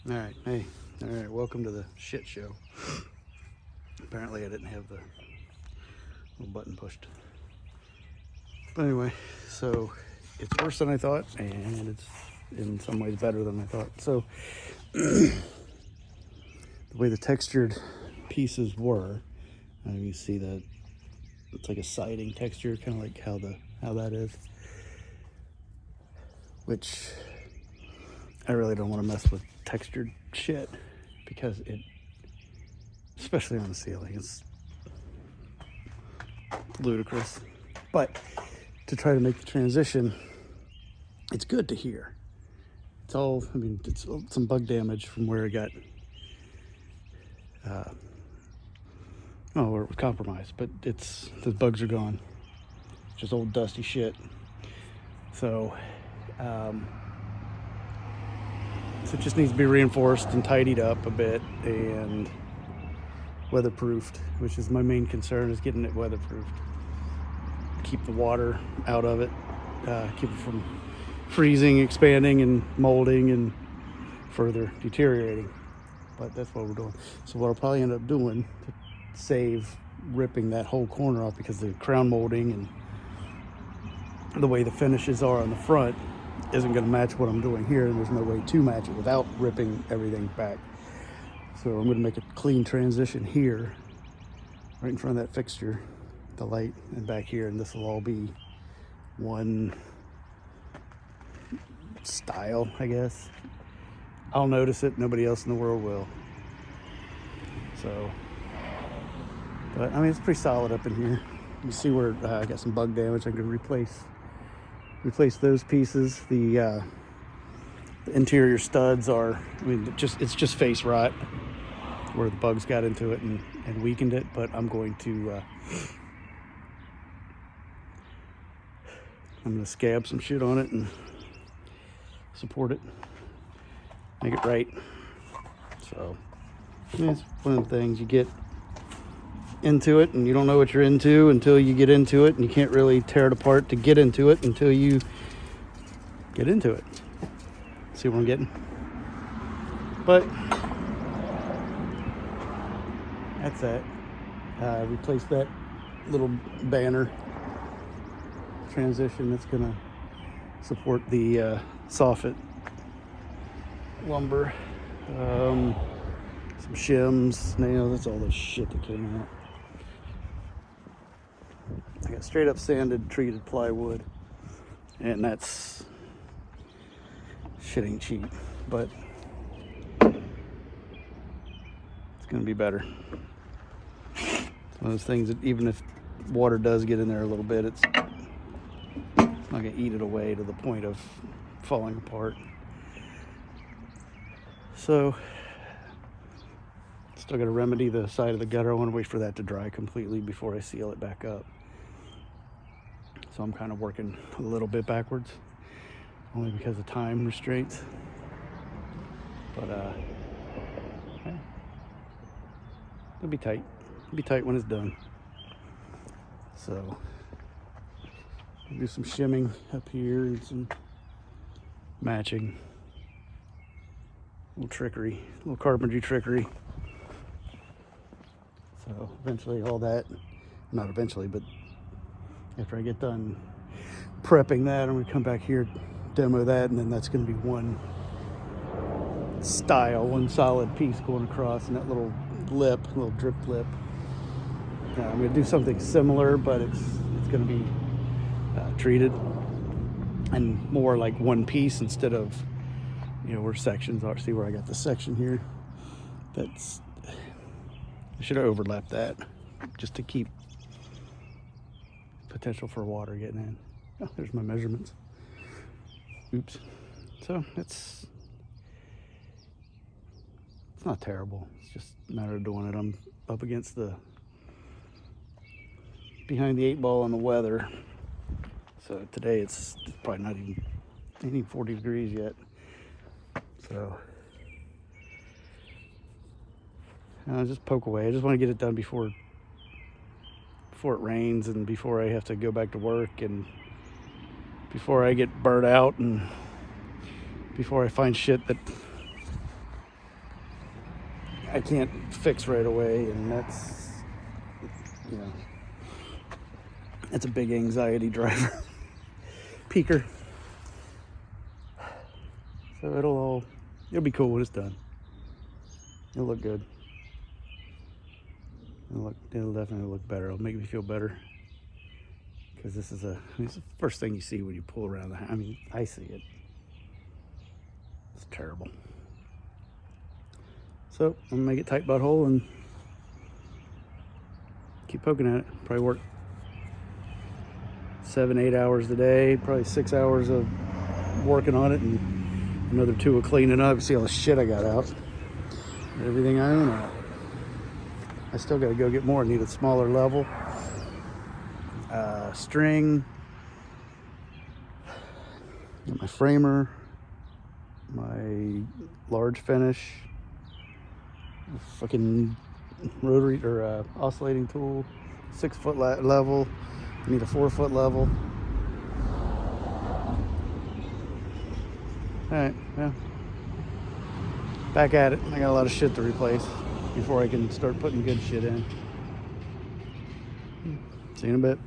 All right, hey, all right, welcome to the shit show. Apparently, I didn't have the little button pushed. But anyway, so it's worse than I thought, and it's in some ways better than I thought. So, the way the textured pieces were, you see that it's like a siding texture, kind of like how that is, which I really don't want to mess with textured shit because it, especially on the ceiling, it's ludicrous. But to try to make the transition, it's good to hear. It's all, it's some bug damage from where it got, where it was compromised, but the bugs are gone. It's just old dusty shit. So, so it just needs to be reinforced and tidied up a bit and weatherproofed, which is my main concern, is getting it weatherproofed. Keep the water out of it, keep it from freezing, expanding, and molding and further deteriorating. But that's what we're doing. So what I'll probably end up doing to save ripping that whole corner off, because the crown molding and the way the finishes are on the front isn't going to match what I'm doing here, and there's no way to match it without ripping everything back. So I'm going to make a clean transition here, right in front of that fixture, the light, and back here, and this will all be one style, I guess. I'll notice it, nobody else in the world will. So, but it's pretty solid up in here. You see where I got some bug damage. I'm going to replace those pieces. The interior studs are, it's just face rot where the bugs got into it and weakened it. But I'm going to scab some shit on it and support it, make it right. So it's one of the things, you get into it and you don't know what you're into until you get into it, and you can't really tear it apart to get into it until you get into it. See what I'm getting? But that's it. Replace that little banner transition that's gonna support the soffit lumber, some shims, nails. That's all the shit that came out. I got straight up sanded treated plywood, and that's shit ain't cheap, but it's gonna be better. It's one of those things that even if water does get in there a little bit, it's not gonna eat it away to the point of falling apart. So still got to remedy the side of the gutter. I want to wait for that to dry completely before I seal it back up. So I'm kind of working a little bit backwards, only because of time restraints. But yeah. It'll be tight. It'll be tight when it's done. So I'll do some shimming up here and some matching. Little trickery, little carpentry trickery. So eventually all that, not eventually, but after I get done prepping that, I'm going to come back here, demo that, and then that's going to be one style, one solid piece going across, and that little drip lip. I'm going to do something similar, but it's going to be treated and more like one piece instead of, where sections are. See where I got the section here? I should have overlapped that just to keep potential for water getting in. Oh, there's my measurements. Oops. So it's not terrible. It's just a matter of doing it. I'm up against behind the 8 ball on the weather. So today it's probably not even 40 degrees yet. So I'll just poke away. I just want to get it done before it rains and before I have to go back to work and before I get burnt out and before I find shit that I can't fix right away, and that's, you know, that's a big anxiety driver. Peaker. So it'll be cool when it's done. It'll look good. It'll definitely look better. It'll make me feel better. Because this is it's the first thing you see when you pull around the house. I mean, I see it. It's terrible. So I'm gonna make it tight butthole and keep poking at it. Probably work 7-8 hours a day, probably 6 hours of working on it, and another 2 of cleaning up. See all the shit I got out. Everything I own out. I still gotta go get more. I need a smaller level. String. Get my framer. My large finish. Fucking rotary or oscillating tool. 6 foot level. I need a 4 foot level. Alright, well. Back at it. I got a lot of shit to replace before I can start putting good shit in. See you in a bit.